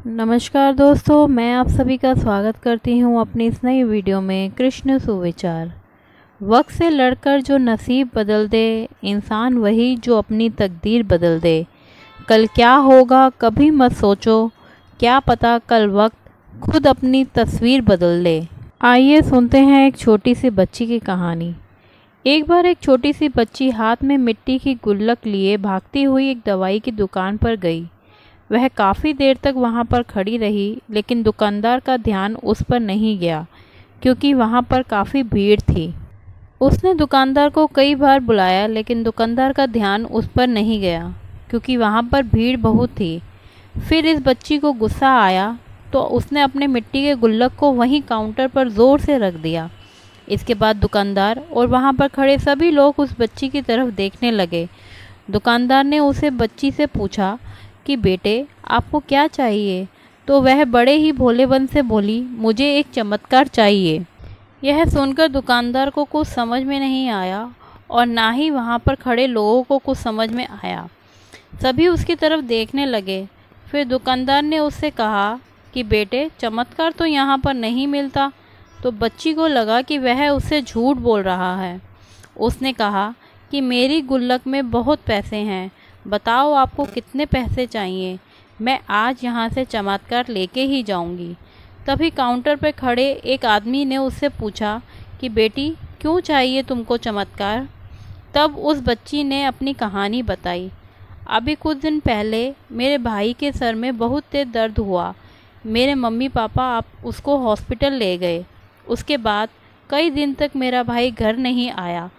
नमस्कार दोस्तों, मैं आप सभी का स्वागत करती हूँ अपनी इस नई वीडियो में। कृष्ण सुविचार। वक्त से लड़कर जो नसीब बदल दे, इंसान वही जो अपनी तकदीर बदल दे। कल क्या होगा कभी मत सोचो, क्या पता कल वक्त खुद अपनी तस्वीर बदल दे। आइए सुनते हैं एक छोटी सी बच्ची की कहानी। एक बार एक छोटी सी बच्ची हाथ में मिट्टी की गुल्लक लिए भागती हुई एक दवाई की दुकान पर गई। वह काफ़ी देर तक वहाँ पर खड़ी रही, लेकिन दुकानदार का ध्यान उस पर नहीं गया क्योंकि वहाँ पर काफ़ी भीड़ थी। उसने दुकानदार को कई बार बुलाया, लेकिन दुकानदार का ध्यान उस पर नहीं गया क्योंकि वहाँ पर भीड़ बहुत थी। फिर इस बच्ची को गुस्सा आया तो उसने अपने मिट्टी के गुल्लक को वहीं काउंटर पर ज़ोर से रख दिया। इसके बाद दुकानदार और वहाँ पर खड़े सभी लोग उस बच्ची की तरफ देखने लगे। दुकानदार ने उसे बच्ची से पूछा कि बेटे, आपको क्या चाहिए? तो वह बड़े ही भोलेपन से बोली, मुझे एक चमत्कार चाहिए। यह सुनकर दुकानदार को कुछ समझ में नहीं आया और ना ही वहाँ पर खड़े लोगों को कुछ समझ में आया। सभी उसकी तरफ देखने लगे। फिर दुकानदार ने उससे कहा कि बेटे, चमत्कार तो यहाँ पर नहीं मिलता। तो बच्ची को लगा कि वह उससे झूठ बोल रहा है। उसने कहा कि मेरी गुल्लक में बहुत पैसे हैं, बताओ आपको कितने पैसे चाहिए, मैं आज यहाँ से चमत्कार लेके ही जाऊँगी। तभी काउंटर पर खड़े एक आदमी ने उससे पूछा कि बेटी, क्यों चाहिए तुमको चमत्कार? तब उस बच्ची ने अपनी कहानी बताई। अभी कुछ दिन पहले मेरे भाई के सर में बहुत तेज दर्द हुआ। मेरे मम्मी पापा आप उसको हॉस्पिटल ले गए। उसके बाद कई दिन तक मेरा भाई घर नहीं आया।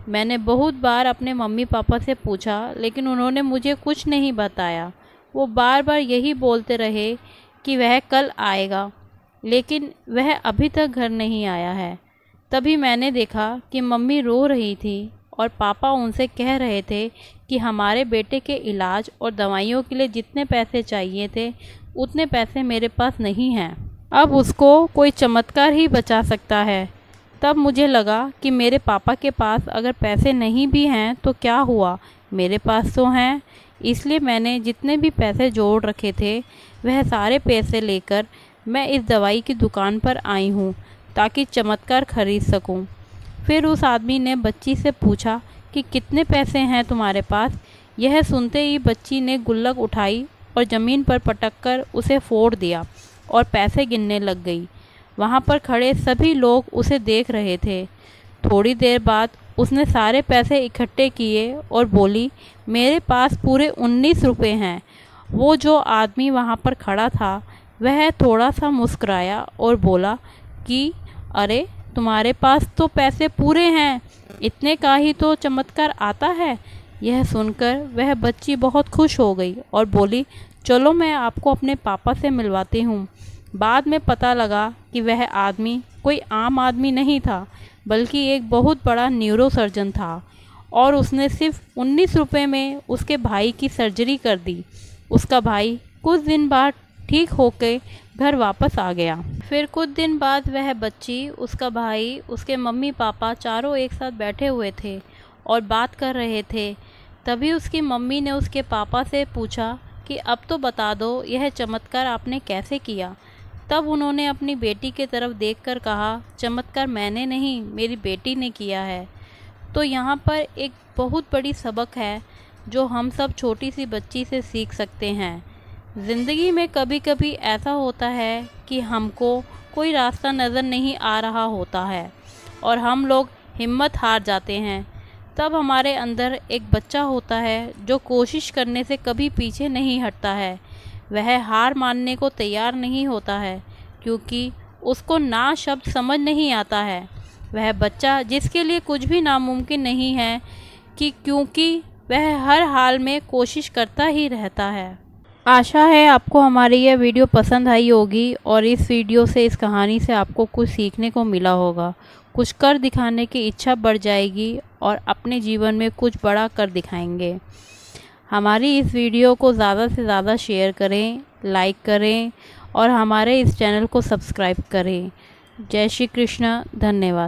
मैंने बहुत बार अपने मम्मी पापा से पूछा, लेकिन उन्होंने मुझे कुछ नहीं बताया। वो बार बार यही बोलते रहे कि वह कल आएगा, लेकिन वह अभी तक घर नहीं आया है। तभी मैंने देखा कि मम्मी रो रही थी और पापा उनसे कह रहे थे कि हमारे बेटे के इलाज और दवाइयों के लिए जितने पैसे चाहिए थे उतने पैसे मेरे पास नहीं हैं। अब उसको कोई चमत्कार ही बचा सकता है। तब मुझे लगा कि मेरे पापा के पास अगर पैसे नहीं भी हैं तो क्या हुआ, मेरे पास तो हैं। इसलिए मैंने जितने भी पैसे जोड़ रखे थे वह सारे पैसे लेकर मैं इस दवाई की दुकान पर आई हूँ ताकि चमत्कार खरीद सकूँ। फिर उस आदमी ने बच्ची से पूछा कि कितने पैसे हैं तुम्हारे पास? यह सुनते ही बच्ची ने गुल्लक उठाई और ज़मीन पर पटक कर उसे फोड़ दिया और पैसे गिनने लग गई। वहाँ पर खड़े सभी लोग उसे देख रहे थे। थोड़ी देर बाद उसने सारे पैसे इकट्ठे किए और बोली, मेरे पास पूरे 19 रुपये हैं। वो जो आदमी वहाँ पर खड़ा था वह थोड़ा सा मुस्कुराया और बोला कि अरे, तुम्हारे पास तो पैसे पूरे हैं, इतने का ही तो चमत्कार आता है। यह सुनकर वह बच्ची बहुत खुश हो गई और बोली, चलो मैं आपको अपने पापा से मिलवाती हूँ। बाद में पता लगा कि वह आदमी कोई आम आदमी नहीं था, बल्कि एक बहुत बड़ा न्यूरोसर्जन था और उसने सिर्फ 19 रुपये में उसके भाई की सर्जरी कर दी। उसका भाई कुछ दिन बाद ठीक होकर घर वापस आ गया। फिर कुछ दिन बाद वह बच्ची, उसका भाई, उसके मम्मी पापा चारों एक साथ बैठे हुए थे और बात कर रहे थे। तभी उसकी मम्मी ने उसके पापा से पूछा कि अब तो बता दो, यह चमत्कार आपने कैसे किया? तब उन्होंने अपनी बेटी की तरफ देखकर कहा, चमत्कार मैंने नहीं, मेरी बेटी ने किया है। तो यहाँ पर एक बहुत बड़ी सबक है जो हम सब छोटी सी बच्ची से सीख सकते हैं। ज़िंदगी में कभी कभी ऐसा होता है कि हमको कोई रास्ता नज़र नहीं आ रहा होता है और हम लोग हिम्मत हार जाते हैं। तब हमारे अंदर एक बच्चा होता है जो कोशिश करने से कभी पीछे नहीं हटता है। वह हार मानने को तैयार नहीं होता है क्योंकि उसको ना शब्द समझ नहीं आता है। वह बच्चा जिसके लिए कुछ भी नामुमकिन नहीं है क्योंकि वह हर हाल में कोशिश करता ही रहता है। आशा है आपको हमारी यह वीडियो पसंद आई होगी और इस वीडियो से, इस कहानी से आपको कुछ सीखने को मिला होगा। कुछ कर दिखाने की इच्छा बढ़ जाएगी और अपने जीवन में कुछ बड़ा कर दिखाएंगे। हमारी इस वीडियो को ज़्यादा से ज़्यादा शेयर करें, लाइक करें और हमारे इस चैनल को सब्सक्राइब करें। जय श्री कृष्ण। धन्यवाद।